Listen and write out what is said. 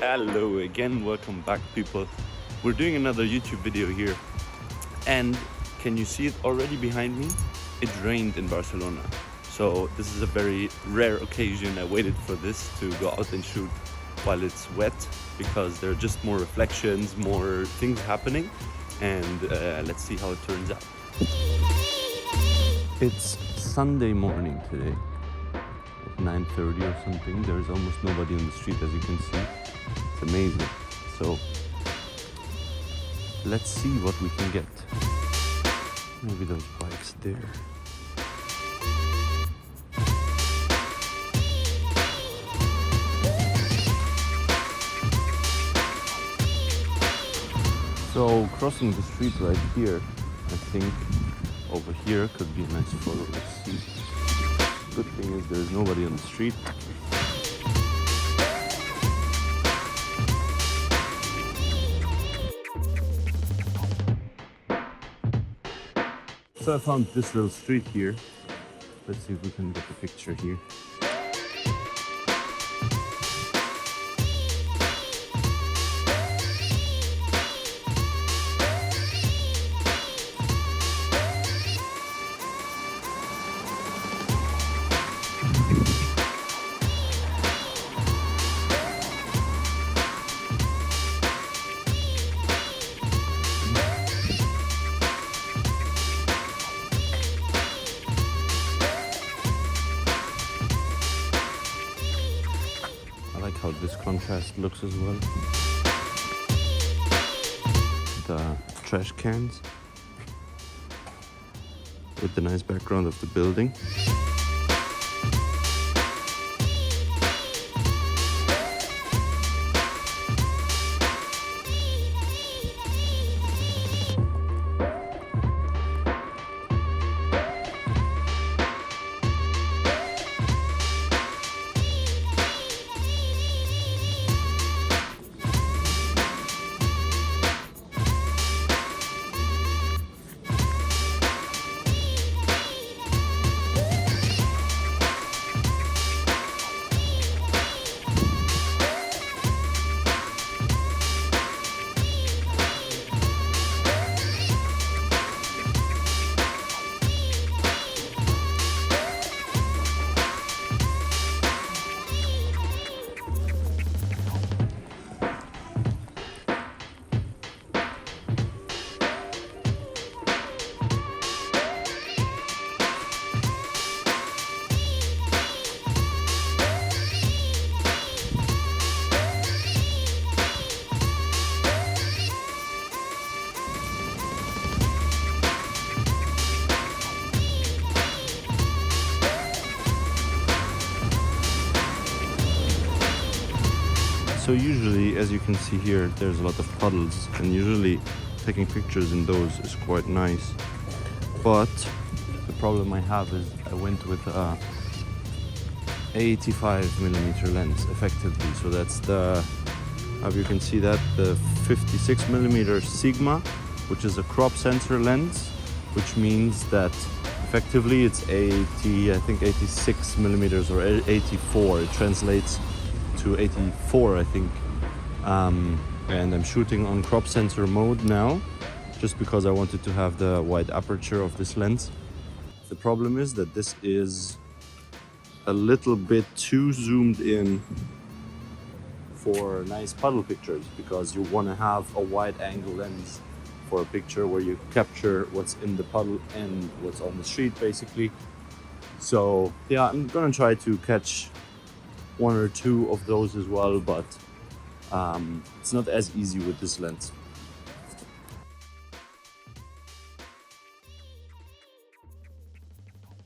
Hello again, welcome back people. We're doing another YouTube video here, and can you see it already behind me? It rained in Barcelona, so this is a very rare occasion. I waited for this to go out and shoot while it's wet, because there are just more reflections, more things happening, and let's see how it turns out. It's Sunday morning today at 9:30 or something. There's almost nobody on the street, as you can see. It's amazing. So let's see what we can get. Maybe those bikes there. So crossing the street right here, I think over here could be a nice photo. Let's see. Good thing is there's nobody on the street. So I found this little street here. Let's see if we can get the picture here. I like how this contrast looks as well. The trash cans with the nice background of the building. So usually, as you can see here, there's a lot of puddles, and usually taking pictures in those is quite nice. But the problem I have is I went with a 85mm lens effectively. So that's the, how you can see that, the 56mm Sigma, which is a crop sensor lens, which means that effectively it's 80, I think 86mm or 84. It translates to 84, I think, and I'm shooting on crop sensor mode now, just because I wanted to have the wide aperture of this lens. The problem is that this is a little bit too zoomed in for nice puddle pictures, because you want to have a wide angle lens for a picture where you capture what's in the puddle and what's on the street, basically. So yeah, I'm gonna try to catch one or two of those as well, but it's not as easy with this lens.